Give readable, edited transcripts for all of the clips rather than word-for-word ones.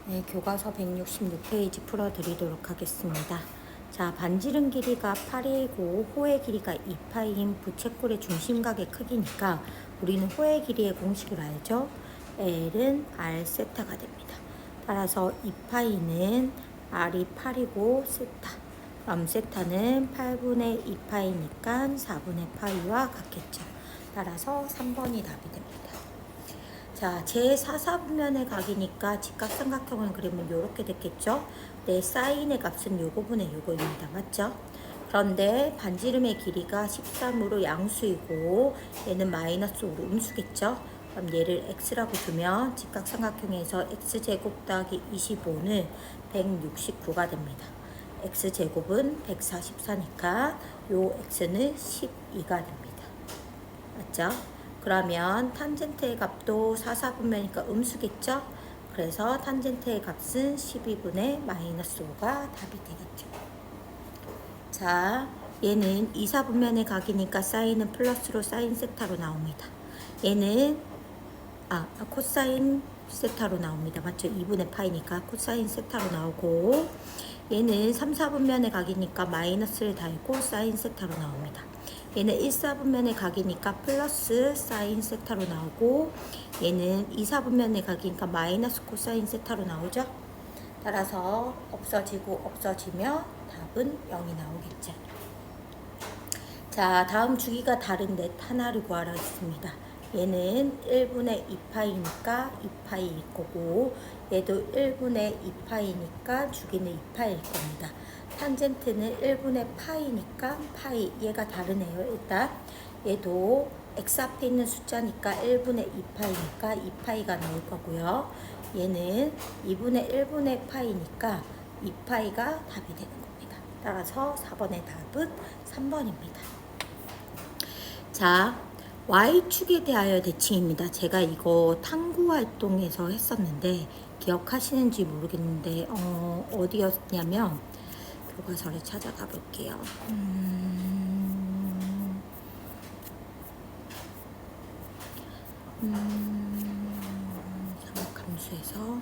네, 교과서 166페이지 풀어드리도록 하겠습니다. 자, 반지름 길이가 8이고 호의 길이가 2파인 부채꼴의 중심각의 크기니까 우리는 호의 길이의 공식을 알죠? L은 R 세타가 됩니다. 따라서 2파이는 R이 8이고 세타. 그럼 세타는 8분의 2파이니까 4분의 파이와 같겠죠. 따라서 3번이 답이 됩니다. 자, 제4사분면의 각이니까 직각삼각형을 그리면 이렇게 됐겠죠? 내 사인의 값은 요거분의 요거입니다. 맞죠? 그런데 반지름의 길이가 13으로 양수이고 얘는 마이너스 5로 음수겠죠? 그럼 얘를 x라고 두면 직각삼각형에서 x제곱 더하기 25는 169가 됩니다. x제곱은 144니까 요 x는 12가 됩니다. 맞죠? 그러면 탄젠트의 값도 4사분면이니까 음수겠죠? 그래서 탄젠트의 값은 12분의 마이너스 5가 답이 되겠죠. 자, 얘는 2사분면의 각이니까 사인은 플러스로 사인 세타로 나옵니다. 얘는 코사인 세타로 나옵니다. 맞죠? 2분의 파이니까 코사인 세타로 나오고 얘는 3, 4분면의 각이니까 마이너스를 달고 사인 세타로 나옵니다. 얘는 1, 4분면의 각이니까 플러스 사인 세타로 나오고 얘는 2, 4분면의 각이니까 마이너스 코사인 세타로 나오죠. 따라서 없어지고 없어지며 답은 0이 나오겠죠. 자, 다음 주기가 다른 넷 하나를 구하라 했습니다. 얘는 1분의 2파이니까 2파이일 거고 얘도 1분의 2파이니까 주기는 2파이일 겁니다. 탄젠트는 1분의 파이니까 파이, 얘가 다르네요. 일단 얘도 x 앞에 있는 숫자니까 1분의 2파이니까 2파이가 나올 거고요. 얘는 2분의 1분의 파이니까 2파이가 답이 되는 겁니다. 따라서 4번의 답은 3번입니다. 자, Y축에 대하여 대칭입니다. 제가 이거 탐구 활동에서 했었는데 기억하시는지 모르겠는데 어디였냐면 교과서를 찾아가 볼게요. 삼각함수에서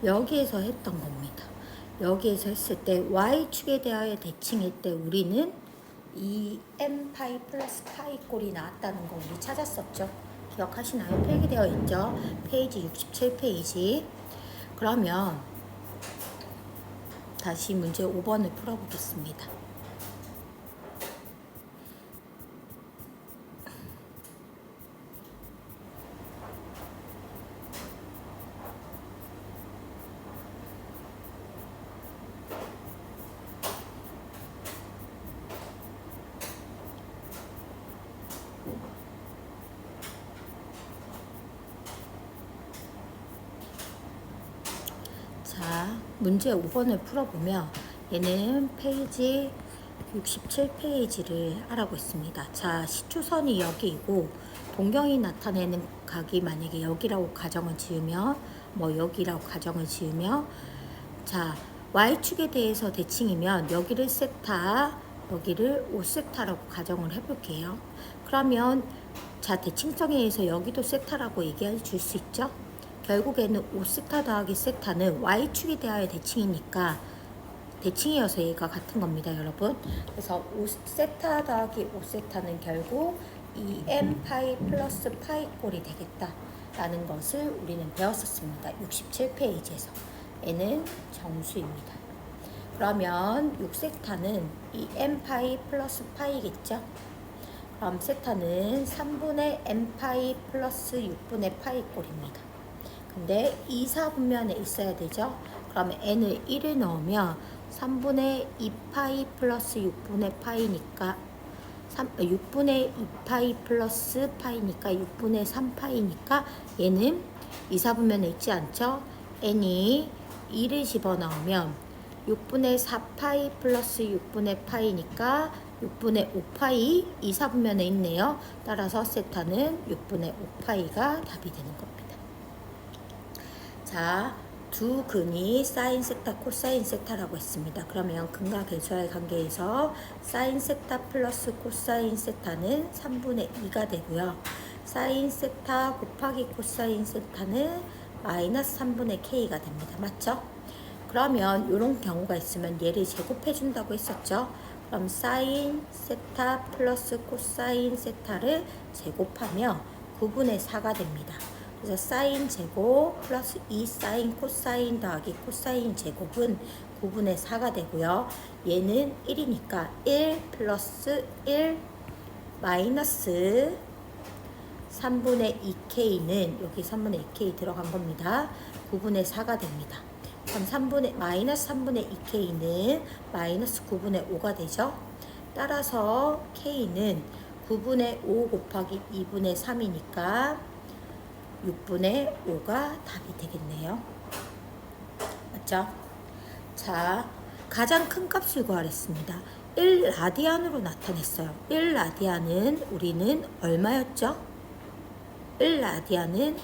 여기에서 했던 겁니다. 여기에서 했을 때 Y축에 대하여 대칭일 때 우리는 이 n파이 플러스 파이 꼴이 나왔다는 거 우리 찾았었죠. 기억하시나요? 필기되어 있죠. 페이지 67페이지. 그러면 다시 문제 5번을 풀어보겠습니다. 자, 문제 5번을 풀어보면 얘는 페이지 67페이지를 하라고 했습니다. 자, 시초선이 여기이고 동경이 나타내는 각이 만약에 여기라고 가정을 지으며 여기라고 가정을 지으며 자, Y축에 대해서 대칭이면 여기를 세타, 여기를 5세타라고 가정을 해볼게요. 그러면 자, 대칭성에 의해서 여기도 세타라고 얘기해 줄 수 있죠? 결국에는 5세타 더하기 세타는 Y축에 대하여 대칭이니까 대칭이어서 얘가 같은 겁니다, 여러분. 그래서 5세타 더하기 5세타는 결국 2n파이 플러스 파이 꼴이 되겠다라는 것을 우리는 배웠었습니다. 67페이지에서. 얘는 정수입니다. 그러면 6세타는 2n파이 플러스 파이겠죠? 그럼 세타는 3분의 n파이 플러스 6분의 파이 꼴입니다. 근데 2, 4분면에 있어야 되죠? 그러면 n을 1을 넣으면 3분의 2파이 플러스 6분의 파이니까 6분의 2파이 플러스 파이니까 6분의 3파이니까 얘는 2, 4분면에 있지 않죠? n이 2를 집어넣으면 6분의 4파이 플러스 6분의 파이니까 6분의 5파이 2, 4분면에 있네요. 따라서 세타는 6분의 5파이가 답이 되는 겁니다. 자, 두 근이 사인 세타, 코사인 세타라고 했습니다. 그러면 근과 계수와의 관계에서 사인 세타 플러스 코사인 세타는 3분의 2가 되고요. 사인 세타 곱하기 코사인 세타는 마이너스 3분의 k가 됩니다. 맞죠? 그러면 이런 경우가 있으면 얘를 제곱해 준다고 했었죠. 그럼 사인 세타 플러스 코사인 세타를 제곱하면 9분의 4가 됩니다. 그래서 사인 제곱 플러스 2 사인 코사인 더하기 코사인 제곱은 9분의 4가 되고요. 얘는 1이니까 1 플러스 1 마이너스 3분의 2k는 여기 3분의 2k 들어간 겁니다. 9분의 4가 됩니다. 그럼 마이너스 3분의 2k는 마이너스 9분의 5가 되죠. 따라서 k는 9분의 5 곱하기 2분의 3이니까 6분의 5가 답이 되겠네요. 맞죠? 자, 가장 큰 값을 구하랬습니다. 1라디안으로 나타냈어요. 1라디안은 우리는 얼마였죠? 1라디안은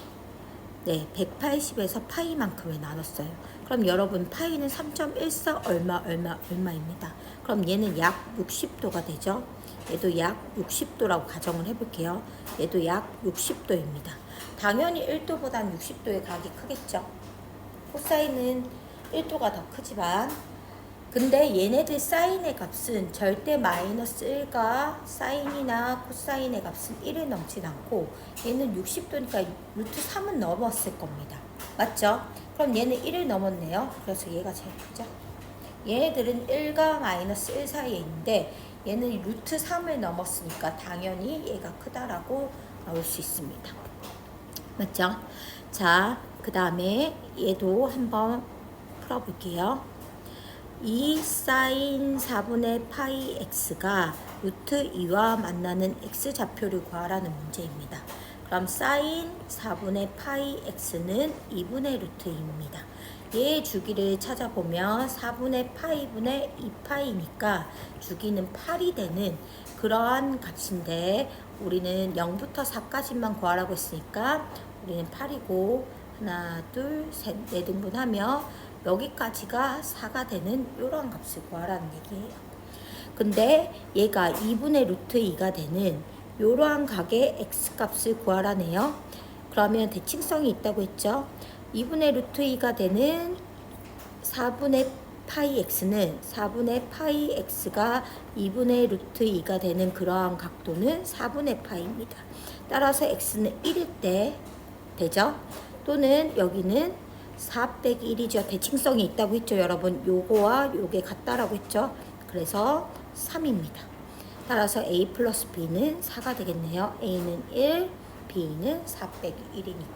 180에서 파이만큼을 나눴어요. 그럼 여러분 파이는 3.14 얼마입니다. 그럼 얘는 약 60도가 되죠. 얘도 약 60도라고 가정을 해볼게요. 얘도 약 60도입니다. 당연히 1도보다는 60도의 각이 크겠죠. 코사인은 1도가 더 크지만 근데 얘네들 사인의 값은 절대 마이너스 1과 사인이나 코사인의 값은 1을 넘진 않고 얘는 60도니까 루트 3은 넘었을 겁니다. 맞죠? 그럼 얘는 1을 넘었네요. 그래서 얘가 제일 크죠. 얘네들은 1과 마이너스 1 사이에 있는데 얘는 루트 3을 넘었으니까 당연히 얘가 크다라고 나올 수 있습니다. 맞죠? 자, 그 다음에 얘도 한번 풀어볼게요. 2 사인 4분의 파이 x가 루트 2와 만나는 x좌표를 구하라는 문제입니다. 그럼 사인 4분의 파이 x는 2분의 루트 2입니다. 얘의 주기를 찾아보면 4분의 파이분의 2파이니까 주기는 8이 되는 그러한 값인데 우리는 0부터 4까지만 구하라고 했으니까 우리는 8이고 하나, 둘, 셋, 4등분하며 여기까지가 4가 되는 이런 값을 구하라는 얘기예요. 근데 얘가 2분의 루트 2가 되는 이러한 각의 x값을 구하라네요. 그러면 대칭성이 있다고 했죠. 2분의 루트 2가 되는 4분의 파이 x는 4분의 파이 x가 2분의 루트 2가 되는 그러한 각도는 4분의 파이입니다. 따라서 x는 1일 때 되죠. 또는 여기는 4 빼기 1이죠. 대칭성이 있다고 했죠. 여러분 요거와 요게 같다라고 했죠. 그래서 3입니다. 따라서 a 플러스 b는 4가 되겠네요. a는 1, b는 4 빼기 1이니까